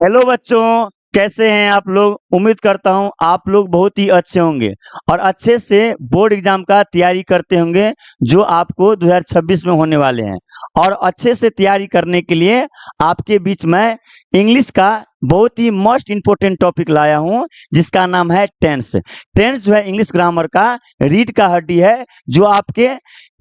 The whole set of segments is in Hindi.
हेलो बच्चों, कैसे हैं आप लोग। उम्मीद करता हूं आप लोग बहुत ही अच्छे होंगे और अच्छे से बोर्ड एग्जाम का तैयारी करते होंगे जो आपको 2026 में होने वाले हैं। और अच्छे से तैयारी करने के लिए आपके बीच में इंग्लिश का बहुत ही मोस्ट इम्पोर्टेंट टॉपिक लाया हूं जिसका नाम है टेंस। टेंस जो है इंग्लिश ग्रामर का रीढ़ का हड्डी है जो आपके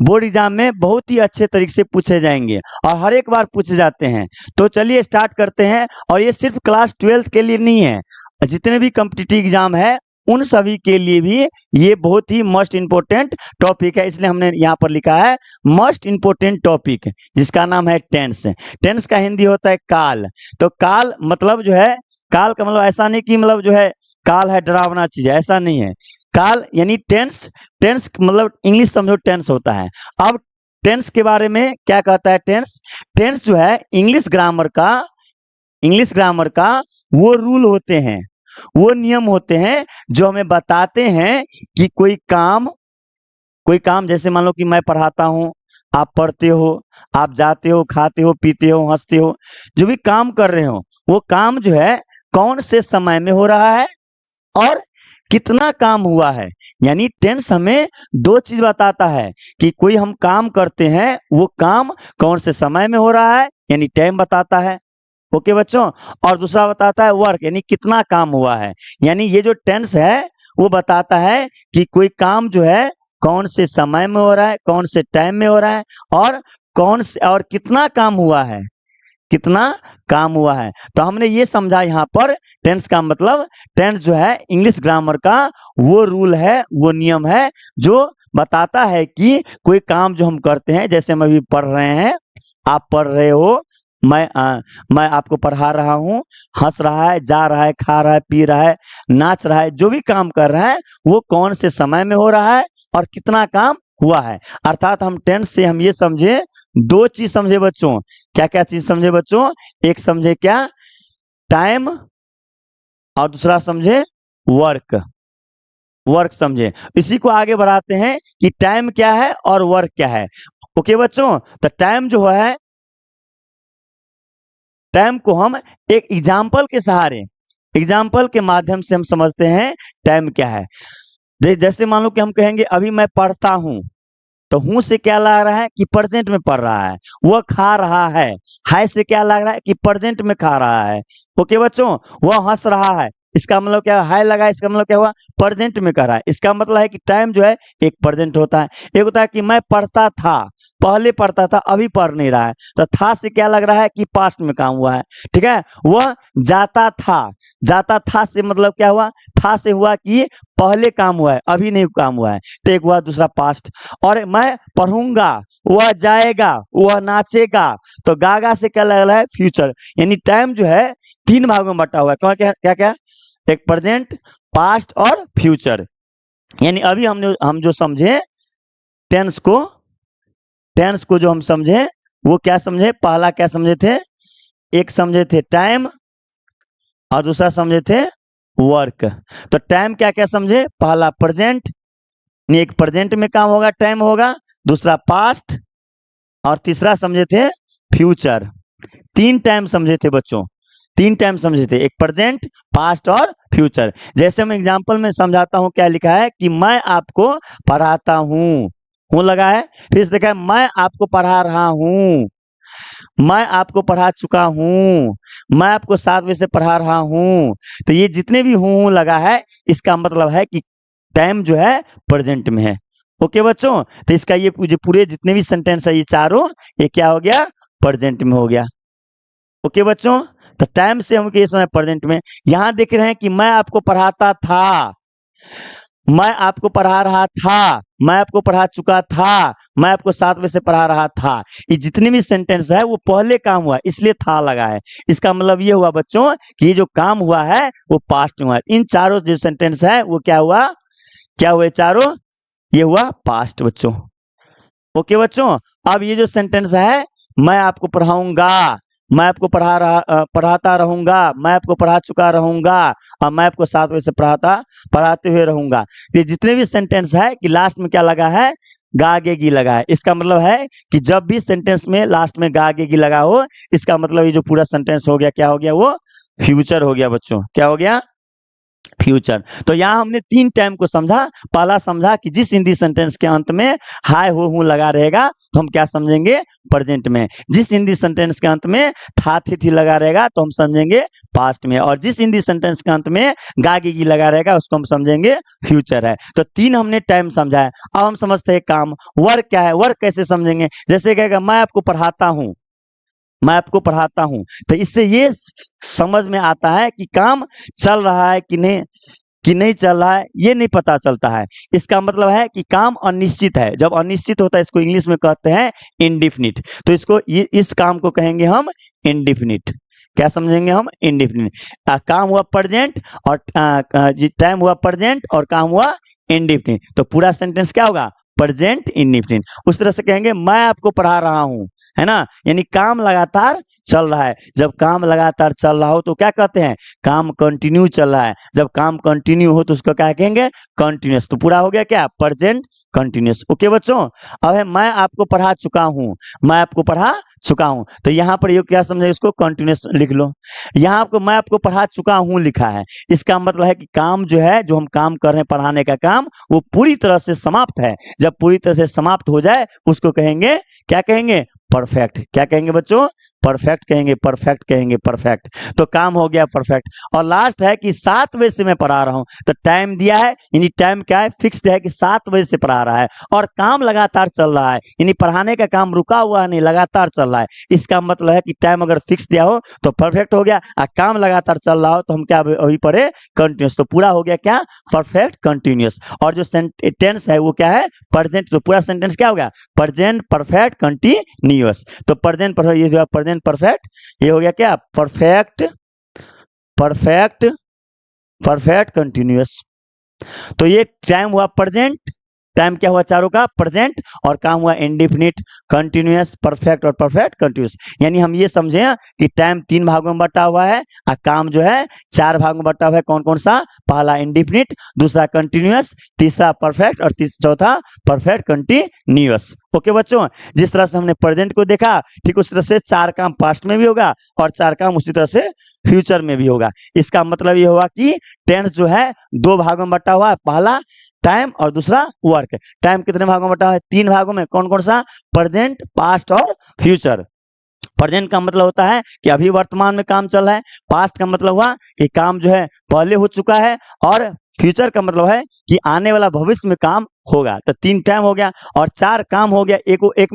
बोर्ड एग्जाम में बहुत ही अच्छे तरीके से पूछे जाएंगे और हर एक बार पूछे जाते हैं। तो चलिए स्टार्ट करते हैं। और ये सिर्फ क्लास 12 के लिए नहीं है, जितने भी कॉम्पिटिटिव एग्जाम है उन सभी के लिए भी ये बहुत ही मोस्ट इम्पोर्टेंट टॉपिक है, इसलिए हमने यहाँ पर लिखा है मोस्ट इम्पोर्टेंट टॉपिक जिसका नाम है टेंस। टेंस का हिंदी होता है काल। तो काल मतलब जो है, काल का मतलब ऐसा नहीं कि मतलब जो है काल है डरावना चीज है, ऐसा नहीं है। काल यानी टेंस। टेंस मतलब इंग्लिश समझो टेंस होता है। अब टेंस के बारे में क्या कहता है टेंस। टेंस जो है इंग्लिश ग्रामर का वो रूल होते हैं, वो नियम होते हैं जो हमें बताते हैं कि कोई काम जैसे मान लो कि मैं पढ़ाता हूँ, आप पढ़ते हो, आप जाते हो, खाते हो, पीते हो, हंसते हो, जो भी काम कर रहे हो वो काम जो है कौन से समय में हो रहा है और कितना काम हुआ है। यानी टेंस हमें दो चीज बताता है कि कोई हम काम करते हैं वो काम कौन से समय में हो रहा है यानी टाइम बताता है। ओके बच्चों। और दूसरा बताता है वर्क यानी कितना काम हुआ है। यानी ये जो टेंस है वो बताता है कि कोई काम जो है कौन से समय में हो रहा है, कौन से टाइम में हो रहा है और कौन से और कितना काम हुआ है, कितना काम हुआ है। तो हमने ये समझा यहाँ पर टेंस का मतलब, टेंस जो है इंग्लिश ग्रामर का वो रूल है, वो नियम है जो बताता है कि कोई काम जो हम करते हैं, जैसे हम अभी पढ़ रहे हैं, आप पढ़ रहे हो, मैं आपको पढ़ा रहा हूँ, हंस रहा है, जा रहा है, खा रहा है, पी रहा है, नाच रहा है, जो भी काम कर रहा है वो कौन से समय में हो रहा है और कितना काम हुआ है। अर्थात हम टेंस से हम ये समझे, दो चीज समझे बच्चों। क्या क्या चीज समझे बच्चों। एक समझे क्या, टाइम, और दूसरा समझे वर्क। वर्क समझे। इसी को आगे बढ़ाते हैं कि टाइम क्या है और वर्क क्या है। ओके बच्चों। तो टाइम जो है, टाइम को हम एक एग्जाम्पल के सहारे, एग्जाम्पल के माध्यम से हम समझते हैं टाइम क्या है। जैसे मान लो कि हम कहेंगे अभी मैं पढ़ता हूँ, तो हूं से क्या लग रहा है कि प्रेजेंट में पढ़ रहा है। वह खा रहा है से क्या लग रहा है कि प्रेजेंट में खा रहा है। ओके बच्चों। वह हंस रहा है, इसका मतलब क्या है लगा, इसका मतलब क्या हुआ, प्रेजेंट में कर रहा है। इसका मतलब है कि टाइम जो है एक प्रेजेंट होता है। एक होता है कि मैं पढ़ता था, पहले पढ़ता था अभी पढ़ नहीं रहा है, तो था से क्या लग रहा है कि पास्ट में काम हुआ है। ठीक है। वह जाता था, जाता था से मतलब क्या हुआ, था से हुआ कि पहले काम हुआ है अभी नहीं काम हुआ है, तो एक हुआ दूसरा पास्ट। और मैं पढ़ूंगा, वह जाएगा, वह नाचेगा, तो गागा से क्या लग रहा है, फ्यूचर। यानी टाइम जो है तीन भागों में बटा हुआ है। क्या क्या क्या क्या, एक प्रेजेंट, पास्ट और फ्यूचर। यानी अभी हम जो समझे टेंस को, टेंस को जो हम समझे वो क्या समझे, पहला क्या समझे थे, एक समझे थे टाइम और दूसरा समझे थे वर्क। तो टाइम क्या क्या समझे, पहला प्रेजेंट, एक प्रेजेंट में काम होगा टाइम होगा, दूसरा पास्ट और तीसरा समझे थे फ्यूचर। तीन टाइम समझे थे बच्चों, तीन टाइम समझे थे, एक प्रेजेंट, पास्ट और फ्यूचर। जैसे मैं एग्जांपल में समझाता हूं, क्या लिखा है कि मैं आपको पढ़ाता हूं लगा है, फिर देखा है मैं आपको पढ़ा रहा हूं, मैं आपको पढ़ा चुका हूं, मैं आपको 7 बजे से पढ़ा रहा हूं। तो ये जितने भी हूं लगा है इसका मतलब है कि टाइम जो है प्रेजेंट में है। ओके बच्चों। तो इसका ये पूरे जितने भी सेंटेंस है ये चारों, ये क्या हो गया, प्रेजेंट में हो गया। ओके बच्चों। तो टाइम से हम ये समय प्रेजेंट में, यहां देख रहे हैं कि मैं आपको पढ़ाता था, मैं आपको पढ़ा रहा था, मैं आपको पढ़ा चुका था, मैं आपको 7 बजे से पढ़ा रहा था। ये जितने भी सेंटेंस है वो पहले काम हुआ इसलिए था लगा है। इसका मतलब ये हुआ बच्चों कि ये जो काम हुआ है वो पास्ट में हुआ है। इन चारों जो सेंटेंस है वो क्या हुआ, क्या हुए चारों, ये हुआ पास्ट बच्चों। ओके बच्चों। अब ये जो सेंटेंस है, मैं आपको पढ़ाऊंगा, मैं आपको पढ़ाता रहूंगा, मैं आपको पढ़ा चुका रहूंगा और मैं आपको 7 बजे से पढ़ाते हुए रहूंगा। ये जितने भी सेंटेंस है कि लास्ट में क्या लगा है, गागेगी लगा है। इसका मतलब है कि जब भी सेंटेंस में लास्ट में गागेगी लगा हो, इसका मतलब ये जो पूरा सेंटेंस हो गया क्या हो गया, वो फ्यूचर हो गया बच्चों। क्या हो गया? फ्यूचर। तो यहाँ हमने 3 टाइम को समझा। पहला समझा कि जिस हिंदी सेंटेंस के अंत में हाय हो हूं लगा रहेगा तो हम क्या समझेंगे? प्रेजेंट में। जिस हिंदी सेंटेंस के अंत में था थी थी लगा रहेगा तो हम समझेंगे पास्ट में। और जिस हिंदी सेंटेंस के अंत में गा गी लगा रहेगा उसको हम समझेंगे फ्यूचर है। तो 3 हमने टाइम समझा है। अब हम समझते हैं काम। वर्क क्या है? वर्क कैसे समझेंगे? जैसे कहेगा मैं आपको पढ़ाता हूं, मैं आपको पढ़ाता हूं, तो इससे ये समझ में आता है कि काम चल रहा है कि नहीं चल रहा है, ये नहीं पता चलता है। इसका मतलब है कि काम अनिश्चित है। जब अनिश्चित होता है इसको इंग्लिश में कहते हैं इंडिफिनिट। तो इसको इस काम को कहेंगे हम इंडिफिनिट। क्या समझेंगे हम? इंडिफिनिट। काम हुआ प्रेजेंट और टाइम हुआ प्रेजेंट और काम हुआ इंडिफिनिट। तो पूरा सेंटेंस क्या होगा? Present indefinite. उस तरह से कहेंगे मैं आपको पढ़ा रहा हूं, है ना, यानी काम लगातार चल रहा है। जब काम लगातार चल रहा हो तो क्या कहते हैं? काम कंटिन्यू चल रहा है। जब काम कंटिन्यू हो तो उसको क्या कहेंगे? कंटिन्यूअस। तो पूरा हो गया क्या? Present continuous. ओके बच्चों। अब है मैं आपको पढ़ा चुका हूं, मैं आपको पढ़ा चुका हूं। तो यहाँ पर ये क्या समझे? इसको कंटिन्यूअस लिख लो। यहाँ आपको मैं आपको पढ़ा चुका हूं लिखा है, इसका मतलब है कि काम जो है, जो हम काम कर रहे हैं पढ़ाने का काम, वो पूरी तरह से समाप्त है। जब पूरी तरह से समाप्त हो जाए उसको कहेंगे, क्या कहेंगे? परफेक्ट। क्या कहेंगे बच्चों? परफेक्ट कहेंगे, परफेक्ट कहेंगे, परफेक्ट। तो काम हो गया परफेक्ट। और लास्ट है कि 7 बजे से मैं पढ़ा रहा हूं। तो टाइम दिया है, यानी टाइम क्या है? फिक्स्ड है कि 7 बजे से पढ़ा रहा है और काम लगातार चल रहा है, यानी पढ़ाने का काम रुका हुआ नहीं, लगातार चल रहा है। इसका मतलब है कि टाइम अगर फिक्स दिया हो तो परफेक्ट हो गया, और काम लगातार चल रहा हो तो हम क्या अभी पढ़े? कंटिन्यूअस। तो पूरा हो गया क्या? Perfect continuous. और जो टेंस है वो क्या है? प्रेजेंट। तो पूरा सेंटेंस क्या हो गया? Present perfect continuous. तो प्रेजेंट परफेक्ट, ये जो है प्रेजेंट परफेक्ट, ये हो गया क्या? Perfect perfect perfect continuous. तो ये टाइम हुआ प्रेजेंट, टाइम क्या हुआ? चारों का प्रेजेंट, और काम हुआ इंडिफिनिट, कंटिन्यूअस, परफेक्ट और परफेक्ट कंटिन्यूअस। यानी हम ये समझे कि टाइम 3 भागों में बटा हुआ है और काम जो है 4 भागों में बटा हुआ है। कौन कौन सा? पहला इंडिफिनिट, दूसरा कंटिन्यूअस, तीसरा परफेक्ट और चौथा परफेक्ट कंटिन्यूअस। ओके बच्चों। जिस तरह से हमने प्रेजेंट को देखा, ठीक उस तरह से 4 काम पास्ट में भी होगा और 4 काम उसी तरह से फ्यूचर में भी होगा। इसका मतलब ये होगा कि टेंस जो है 2 भागों में बटा हुआ है, पहला टाइम और दूसरा वर्क। टाइम कितने भागों में बटा है? 3 भागों में। कौन कौन सा? प्रेजेंट, पास्ट और फ्यूचर। प्रेजेंट का मतलब होता है कि अभी वर्तमान में काम चल रहा है। पास्ट का मतलब हुआ कि काम जो है पहले हो चुका है, और फ्यूचर का मतलब है कि आने वाला भविष्य में काम होगा। तो 3 टाइम हो गया और 4 काम हो गया। एक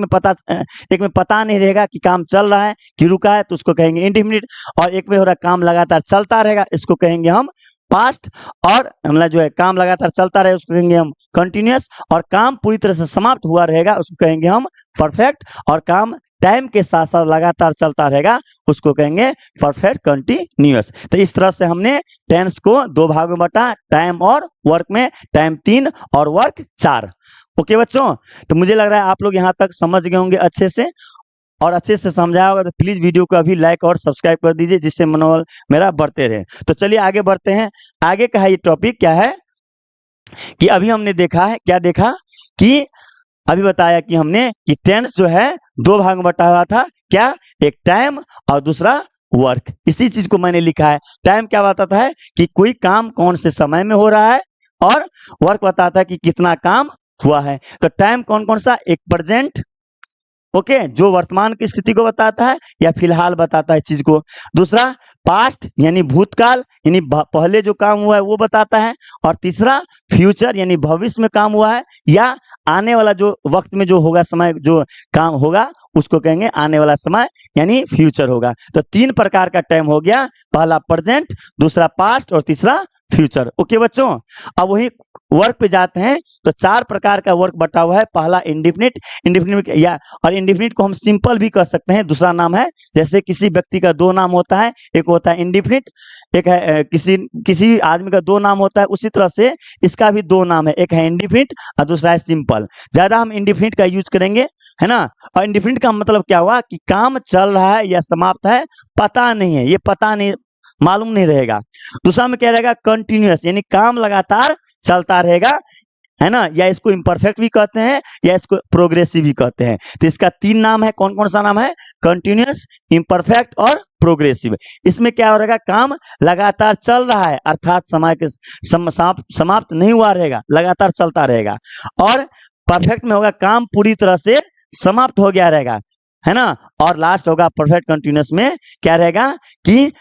में पता नहीं रहेगा कि काम चल रहा है कि रुका है, तो उसको कहेंगे इंडिफिनिट। और एक में हो रहा काम लगातार चलता रहेगा, इसको कहेंगे हम पास्ट। और मतलब जो है काम लगातार चलता रहे उसको कहेंगे हम कंटिन्यूअस। और काम पूरी तरह से समाप्त हुआ रहेगा उसको कहेंगे हम परफेक्ट। और काम टाइम के साथ साथ लगातार चलता रहेगा उसको कहेंगे परफेक्ट कंटिन्यूअस। तो इस तरह से हमने टेंस को 2 भागों में बांटा, टाइम और वर्क में। टाइम 3 और वर्क 4। ओके बच्चों। तो मुझे लग रहा है आप लोग यहाँ तक समझ गए होंगे अच्छे से, और अच्छे से समझाया होगा। तो प्लीज वीडियो को अभी लाइक और सब्सक्राइब कर दीजिए, जिससे मनोबल मेरा बढ़ते रहे। तो चलिए आगे बढ़ते हैं। आगे का है ये टॉपिक क्या है कि अभी हमने देखा है, क्या देखा कि अभी बताया कि हमने कि टेंस जो है 2 भाग में बटा हुआ था। क्या? एक टाइम और दूसरा वर्क। इसी चीज को मैंने लिखा है। टाइम क्या बताता है कि कोई काम कौन से समय में हो रहा है, और वर्क बताता है कि कितना काम हुआ है। तो टाइम कौन कौन सा? एक प्रेजेंट, ओके, जो वर्तमान की स्थिति को बताता है या फिलहाल बताता है चीज को। दूसरा पास्ट यानी भूतकाल, यानी पहले जो काम हुआ है वो बताता है। और तीसरा फ्यूचर यानी भविष्य में काम हुआ है या आने वाला जो वक्त में जो होगा, समय जो काम होगा उसको कहेंगे आने वाला समय, यानी फ्यूचर होगा। तो 3 प्रकार का टाइम हो गया, पहला प्रेजेंट, दूसरा पास्ट और तीसरा फ्यूचर। ओके बच्चों। अब वही वर्क पे जाते हैं। तो 4 प्रकार का वर्क बटा हुआ है। पहला इंडिफिनिट, इंडिफिनिट या और इंडिफिनिट को हम सिंपल भी कर सकते हैं। दूसरा नाम है, जैसे किसी व्यक्ति का 2 नाम होता है, एक होता है इंडिफिनिट, एक है किसी आदमी का 2 नाम होता है, उसी तरह से इसका भी 2 नाम है, एक है इंडिफिनिट और दूसरा है सिंपल। ज्यादा हम इंडिफिनिट का यूज करेंगे, है ना। और इंडिफिनिट का मतलब क्या हुआ कि काम चल रहा है या समाप्त है, पता नहीं है, ये पता नहीं, मालूम नहीं रहेगा। दूसरा में क्या रहेगा? कंटिन्यूअस, यानी काम लगातार चलता रहेगा, है ना, या इसको इम्परफेक्ट भी कहते हैं या इसको प्रोग्रेसिव भी कहते हैं। तो इसका 3 नाम है, कौन कौन सा नाम है? कंटिन्यूअस, इम्परफेक्ट और प्रोग्रेसिव। इसमें क्या हो रहेगा? काम लगातार चल रहा है, अर्थात समय के समाप्त नहीं हुआ रहेगा, लगातार चलता रहेगा। और परफेक्ट में होगा काम पूरी तरह से समाप्त हो गया रहेगा, है ना। और लास्ट होगा परफेक्ट कंटिन्यूअस में क्या रहेगा कि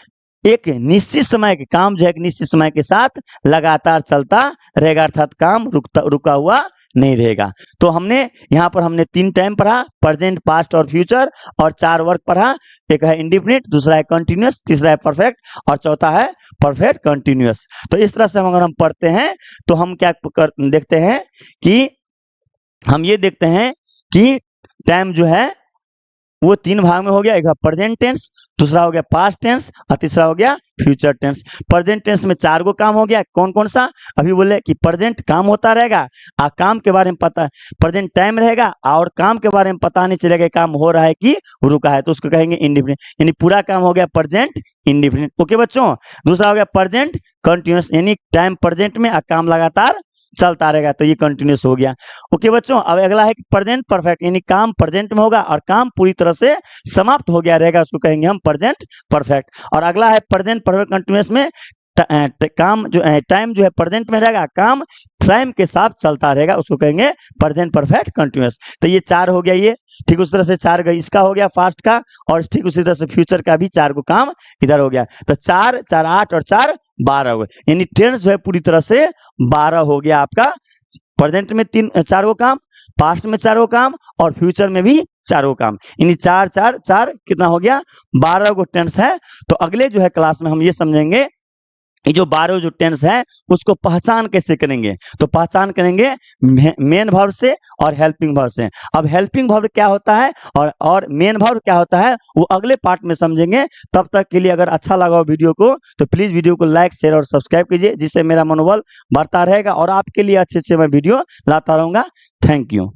एक निश्चित समय के काम जो है एक निश्चित समय के साथ लगातार चलता रहेगा, अर्थात काम रुका हुआ नहीं रहेगा। तो हमने यहाँ पर हमने 3 टाइम पढ़ा, प्रेजेंट, पास्ट और फ्यूचर, और 4 वर्क पढ़ा। एक है इंडिफिनिट, दूसरा है कंटिन्यूअस, तीसरा है परफेक्ट और चौथा है परफेक्ट कंटिन्यूअस। तो इस तरह से अगर हम पढ़ते हैं तो हम क्या देखते हैं कि हम ये देखते हैं कि टाइम जो है वो 3 भाग में हो गया। एक है प्रेजेंट टेंस, दूसरा हो गया पास्ट टेंस और तीसरा हो गया फ्यूचर टेंस। प्रेजेंट टेंस में 4 गो काम हो गया, कौन कौन सा? अभी बोले कि प्रेजेंट काम होता रहेगा, काम के बारे में पता, प्रेजेंट टाइम रहेगा और काम के बारे में पता नहीं चलेगा काम हो रहा है कि रुका है, तो उसको कहेंगे इंडिफिनिट, यानी पूरा काम हो गया प्रेजेंट इंडिफिनिट। ओके बच्चों। दूसरा हो गया प्रेजेंट कंटिन्यूअस, यानी टाइम प्रेजेंट में काम लगातार चलता रहेगा, तो ये कंटिन्यूअस हो गया। ओके बच्चों। अब अगला है कि प्रेजेंट परफेक्ट, यानी काम प्रेजेंट में होगा और काम पूरी तरह से समाप्त हो गया रहेगा, उसको कहेंगे हम प्रेजेंट परफेक्ट। और अगला है प्रेजेंट परफेक्ट कंटिन्यूअस में काम जो टाइम जो है प्रेजेंट में रहेगा, काम टाइम के साथ चलता रहेगा, उसको कहेंगे प्रेजेंट परफेक्ट कंटिन्यूअस। तो ये 4 हो गया ये, ठीक उस तरह से 4 गई इसका हो गया फास्ट का, और ठीक उसी तरह से फ्यूचर का भी 4 को काम इधर हो गया। तो 4 4 8 और 4 12 हो गए, यानी टेंस जो है पूरी तरह से 12 हो गया आपका। प्रेजेंट में 4 को काम, पास्ट में 4 को काम और फ्यूचर में भी 4 को काम, यानी 4 4 4 कितना हो गया? 12 को टेंस है। तो अगले जो है क्लास में हम ये समझेंगे ये जो 12 जो टेंस है उसको पहचान कैसे करेंगे। तो पहचान करेंगे मेन वर्ब से और हेल्पिंग वर्ब से। अब हेल्पिंग वर्ब क्या होता है और मेन वर्ब क्या होता है वो अगले पार्ट में समझेंगे। तब तक के लिए अगर अच्छा लगा वीडियो को तो प्लीज वीडियो को लाइक, शेयर और सब्सक्राइब कीजिए, जिससे मेरा मनोबल बढ़ता रहेगा और आपके लिए अच्छे मैं वीडियो लाता रहूंगा। Thank you.